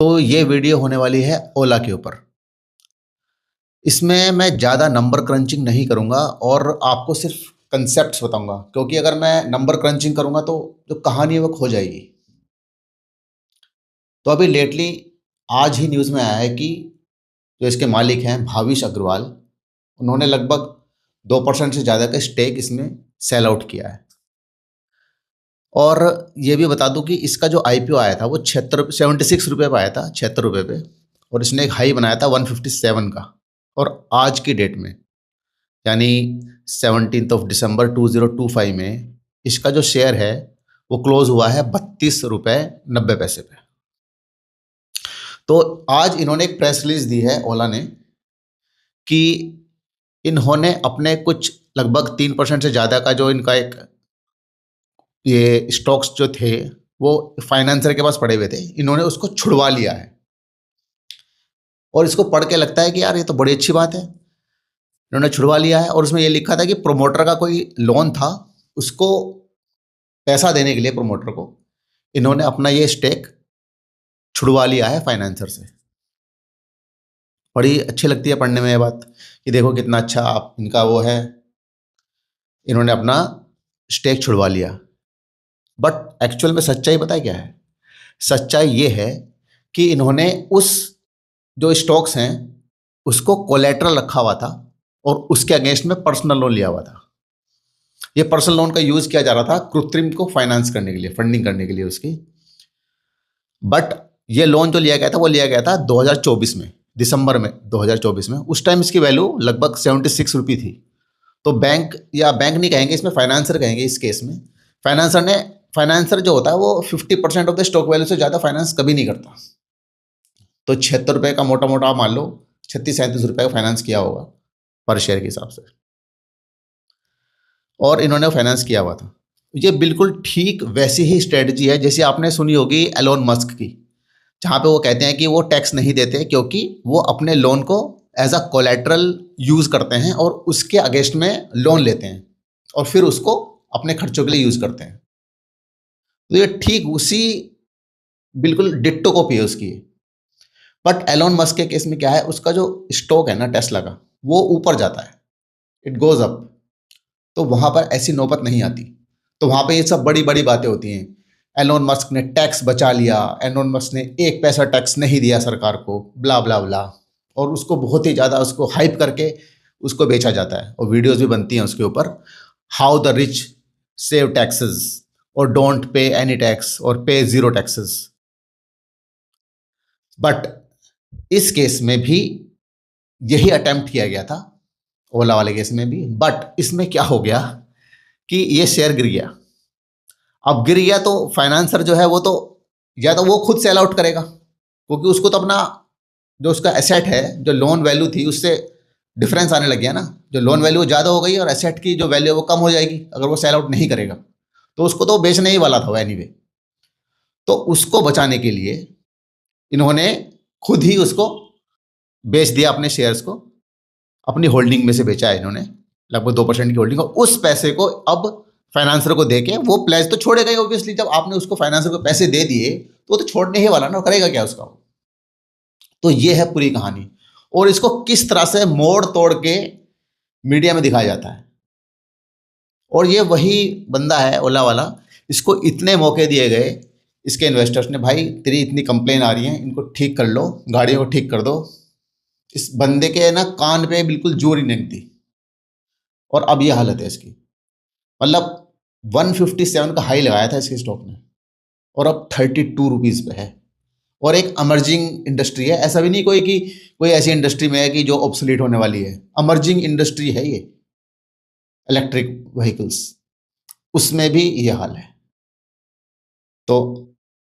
तो ये वीडियो होने वाली है ओला के ऊपर। इसमें मैं ज़्यादा नंबर क्रंचिंग नहीं करूँगा और आपको सिर्फ कंसेप्ट्स बताऊँगा, क्योंकि अगर मैं नंबर क्रंचिंग करूँगा तो जो कहानी है वो खो जाएगी। तो अभी लेटली आज ही न्यूज़ में आया है कि जो इसके मालिक हैं भाविश अग्रवाल, उन्होंने लगभग 2% से ज़्यादा का स्टेक इसमें सेल आउट किया है। और ये भी बता दूं कि इसका जो आईपीओ आया था वो 76 रुपये पर आया था, 76 रुपये पे। और इसने एक हाई बनाया था 157 का। और आज की डेट में यानी 17 दिसंबर 2025 में इसका जो शेयर है वो क्लोज हुआ है 32 रुपये 90 पैसे पे। तो आज इन्होंने एक प्रेस रिलीज दी है ओला ने कि इन्होंने अपने कुछ लगभग 3% से ज़्यादा का जो इनका एक ये स्टॉक्स जो थे वो फाइनेंसर के पास पड़े हुए थे, इन्होंने उसको छुड़वा लिया है। और इसको पढ़ के लगता है कि यार ये तो बड़ी अच्छी बात है, इन्होंने छुड़वा लिया है। और उसमें ये लिखा था कि प्रोमोटर का कोई लोन था, उसको पैसा देने के लिए प्रोमोटर को इन्होंने अपना ये स्टेक छुड़वा लिया है फाइनेंसर से। बड़ी अच्छी लगती है पढ़ने में ये बात कि देखो कितना अच्छा आप इनका वो है, इन्होंने अपना स्टेक छुड़वा लिया। बट एक्चुअल में सच्चाई पता है क्या है? सच्चाई ये है कि इन्होंने उस जो स्टॉक्स हैं उसको कोलेट्रल रखा हुआ था और उसके अगेंस्ट में पर्सनल लोन लिया हुआ था। ये पर्सनल लोन का यूज किया जा रहा था कृत्रिम को फाइनेंस करने के लिए, फंडिंग करने के लिए उसकी। बट ये लोन जो लिया गया था वो लिया गया था 2024 में, दिसंबर में 2024 में। उस टाइम इसकी वैल्यू लगभग 76 रुपये थी। तो बैंक, या बैंक नहीं कहेंगे इसमें, फाइनेंसर कहेंगे इस केस में। फाइनेंसर जो होता है वो 50% ऑफ द स्टॉक वैल्यू से ज़्यादा फाइनेंस कभी नहीं करता। तो 76 रुपये का मोटा मोटा मान लो 36-37 रुपये का फाइनेंस किया होगा पर शेयर के हिसाब से, और इन्होंने फाइनेंस किया हुआ था। ये बिल्कुल ठीक वैसी ही स्ट्रेटजी है जैसी आपने सुनी होगी एलोन मस्क की, जहाँ पे वो कहते हैं कि वो टैक्स नहीं देते क्योंकि वो अपने लोन को एज अ कोलेट्रल यूज़ करते हैं और उसके अगेंस्ट में लोन लेते हैं और फिर उसको अपने खर्चों के लिए यूज़ करते हैं। तो ये ठीक उसी बिल्कुल डिट्टो कॉपी है उसकी। बट एलोन मस्क के केस में क्या है, उसका जो स्टॉक है ना टेस्ला का, वो ऊपर जाता है, इट गोज अप। तो वहाँ पर ऐसी नौबत नहीं आती। तो वहाँ पे ये सब बड़ी बड़ी बातें होती हैं। एलोन मस्क ने टैक्स बचा लिया, एलोन मस्क ने 1 पैसा टैक्स नहीं दिया सरकार को, ब्ला ब्ला ब्ला। और उसको बहुत ही ज़्यादा उसको हाइप करके उसको बेचा जाता है और वीडियोस भी बनती हैं उसके ऊपर, how the rich save taxes और डोंट पे एनी टैक्स और पे ज़ीरो टैक्सेस। बट इस केस में भी यही अटेम्प्ट किया गया था, ओला वाले केस में भी। बट इसमें क्या हो गया कि ये शेयर गिर गया। अब गिर गया तो फाइनेंसर जो है वो तो या तो वो खुद सेल आउट करेगा, क्योंकि उसको तो अपना जो उसका एसेट है, जो लोन वैल्यू थी उससे डिफरेंस आने लग गया ना। जो लोन वैल्यू ज़्यादा हो गई और एसेट की जो वैल्यू है वो कम हो जाएगी अगर वो सेल आउट नहीं करेगा। तो उसको तो बेचने ही वाला था वो एनीवे। तो उसको बचाने के लिए इन्होंने खुद ही उसको बेच दिया, अपने शेयर्स को अपनी होल्डिंग में से बेचा है इन्होंने, लगभग 2% की होल्डिंग। और उस पैसे को अब फाइनेंसर को देके वो प्लेज तो छोड़ेगा ही ऑब्वियसली। जब आपने उसको फाइनेंसर को पैसे दे दिए तो वो तो छोड़ने ही वाला ना, करेगा क्या उसका। तो ये है पूरी कहानी, और इसको किस तरह से मोड़ तोड़ के मीडिया में दिखाया जाता है। और ये वही बंदा है ओला वाला, इसको इतने मौके दिए गए इसके इन्वेस्टर्स ने, भाई तेरी इतनी कंप्लेन आ रही है, इनको ठीक कर लो, गाड़ियों को ठीक कर दो। इस बंदे के ना कान पे बिल्कुल जोर ही नहीं थी, और अब ये हालत है इसकी। मतलब 157 का हाई लगाया था इसके स्टॉक ने और अब 32 रुपीज़ पे है। और एक अमर्जिंग इंडस्ट्री है, ऐसा भी नहीं कोई कि कोई ऐसी इंडस्ट्री में है कि जो ऑब्सोलीट होने वाली है। अमर्जिंग इंडस्ट्री है ये, इलेक्ट्रिक व्हीकल्स, उसमें भी ये हाल है। तो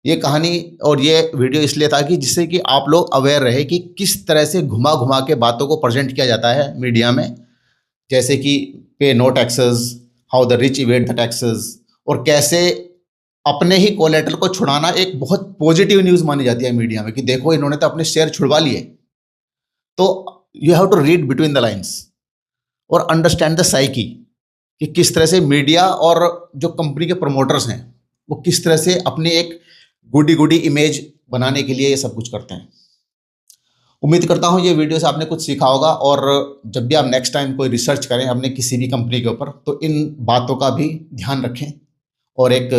ये कहानी और ये वीडियो इसलिए था कि जिससे कि आप लोग अवेयर रहे कि किस तरह से घुमा घुमा के बातों को प्रेजेंट किया जाता है मीडिया में, जैसे कि pay no taxes, how the rich evade the taxes, और कैसे अपने ही कोलेटरल को छुड़ाना एक बहुत पॉजिटिव न्यूज़ मानी जाती है मीडिया में कि देखो इन्होंने तो अपने शेयर छुड़वा लिए। तो you have to read between the lines और अंडरस्टैंड द साइकी कि किस तरह से मीडिया और जो कंपनी के प्रमोटर्स हैं वो किस तरह से अपनी एक गुडी गुडी इमेज बनाने के लिए ये सब कुछ करते हैं। उम्मीद करता हूँ ये वीडियो से आपने कुछ सीखा होगा, और जब भी आप नेक्स्ट टाइम कोई रिसर्च करें अपने किसी भी कंपनी के ऊपर, तो इन बातों का भी ध्यान रखें और एक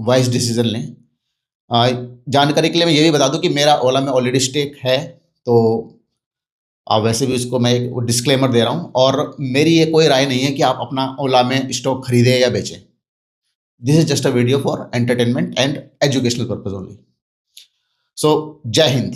वाइज डिसीजन लें। जानकारी के लिए मैं ये भी बता दूं कि मेरा ओला में ऑलरेडी स्टेक है, तो वैसे भी इसको मैं एक डिस्क्लेमर दे रहा हूँ, और मेरी ये कोई राय नहीं है कि आप अपना ओला में स्टॉक खरीदें या बेचें। This is just a video for entertainment and educational purpose only. So जय हिंद।